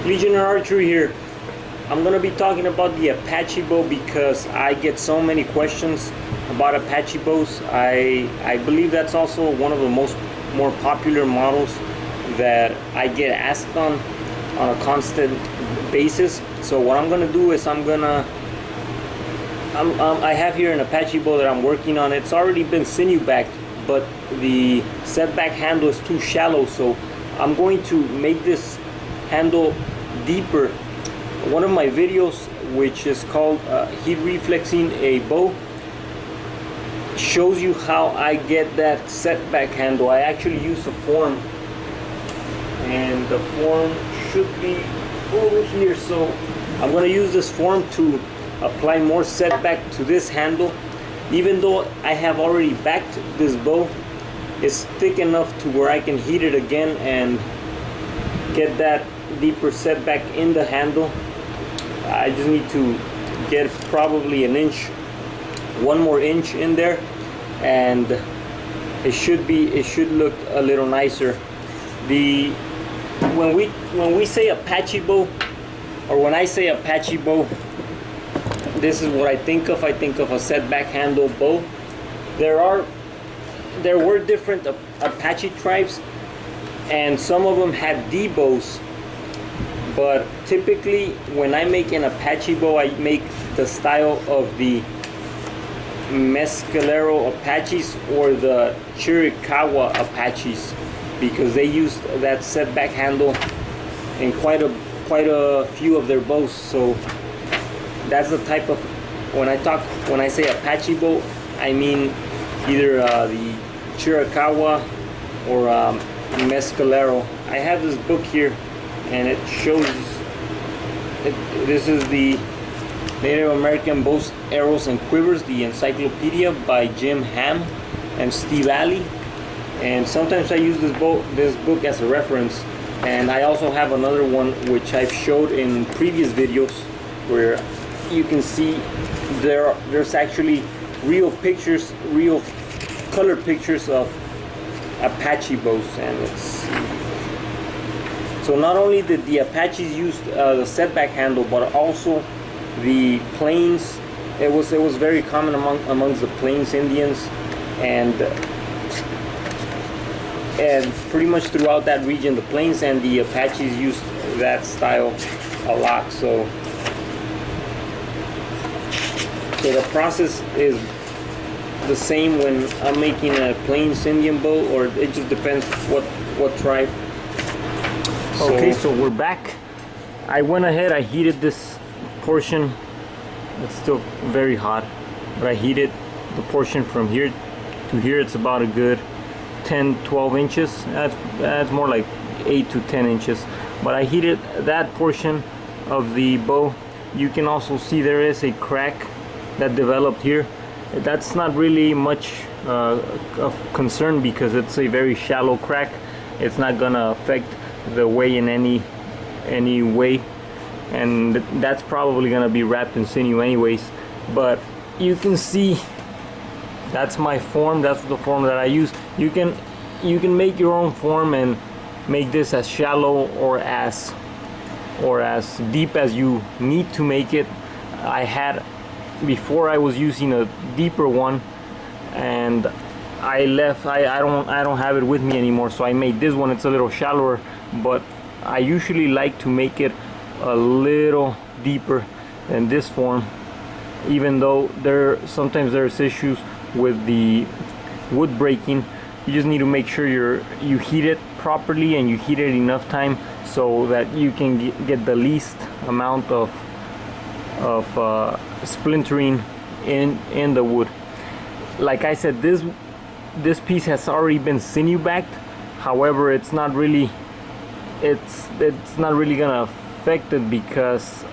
Legionnaire Archery here. I'm gonna be talking about the Apache bow because I get so many questions about Apache bows. I believe that's also one of the more popular models that I get asked on a constant basis. So what I'm gonna do is I have here an Apache bow that I'm working on. It's already been sinew backed, but the setback handle is too shallow, so I'm going to make this handle deeper. One of my videos, which is called heat reflexing a bow, shows you how I get that setback handle. I actually use a form, and the form should be over here, so I'm going to use this form to apply more setback to this handle. Even though I have already backed this bow, it's thick enough to where I can heat it again and get that deeper setback in the handle. I just need to get probably one more inch in there, and it should look a little nicer. When we say Apache bow, or when I say Apache bow, this is what I think of. I think of a setback handle bow. There were different Apache tribes, and some of them had D bows. But typically, when I make an Apache bow, I make the style of the Mescalero Apaches or the Chiricahua Apaches, because they used that setback handle in quite a few of their bows. So that's the type of, when I say Apache bow, I mean either the Chiricahua or Mescalero. I have this book here, and it shows this is the Native American Bows, Arrows, and Quivers, the encyclopedia by Jim Ham and Steve Alley. And sometimes I use this book as a reference. And I also have another one which I've showed in previous videos, where you can see there's actually real color pictures of Apache bows. And it's so not only did the Apaches use the setback handle, but also the Plains. It was very common amongst the Plains Indians, and pretty much throughout that region, the Plains and the Apaches used that style a lot. So the process is the same when I'm making a Plains Indian bow, or it just depends what tribe. Okay, so we're back. I went ahead, I heated this portion. It's still very hot, but I heated the portion from here to here. It's about a good 10-12 inches. That's more like 8 to 10 inches. But I heated that portion of the bow. You can also see there is a crack that developed here. That's not really much of concern because it's a very shallow crack. It's not gonna affect the way in any way, and that's probably gonna be wrapped in sinew anyways. But you can see that's my form. That's the form that I use. You can make your own form and make this as shallow or as deep as you need to make it. Before I was using a deeper one, and I don't have it with me anymore, so I made this one. It's a little shallower, but I usually like to make it a little deeper than this form, even though sometimes there's issues with the wood breaking. You just need to make sure you heat it properly, and you heat it enough time so that you can get the least amount of splintering in the wood. Like I said, this piece has already been sinew backed. However, it's not really gonna affect it because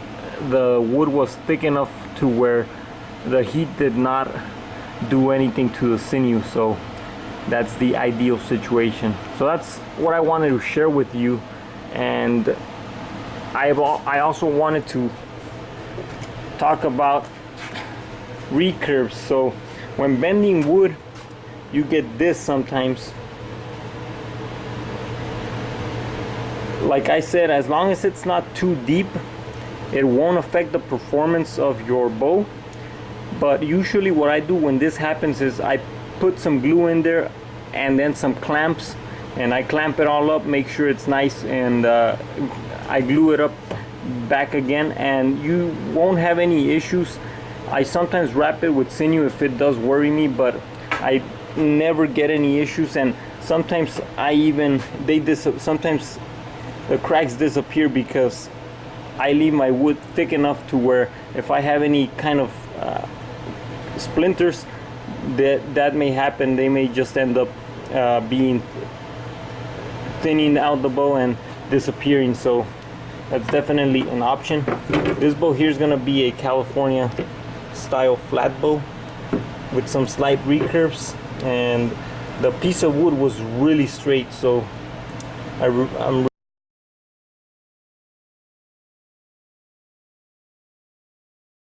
the wood was thick enough to where the heat did not do anything to the sinew. So that's the ideal situation. So that's what I wanted to share with you. And I also wanted to talk about recurves. So when bending wood, you get this sometimes. like I said, as long as it's not too deep, it won't affect the performance of your bow. But usually what I do when this happens is I put some glue in there and then some clamps, and I clamp it all up, make sure it's nice, and I glue it up back again, and you won't have any issues. I sometimes wrap it with sinew if it does worry me, but I never get any issues. And sometimes sometimes the cracks disappear because I leave my wood thick enough to where if I have any kind of splinters that may happen, they may just end up being thinning out the bow and disappearing. So that's definitely an option. This bow here is gonna be a California style flat bow with some slight recurves, and the piece of wood was really straight, so I'm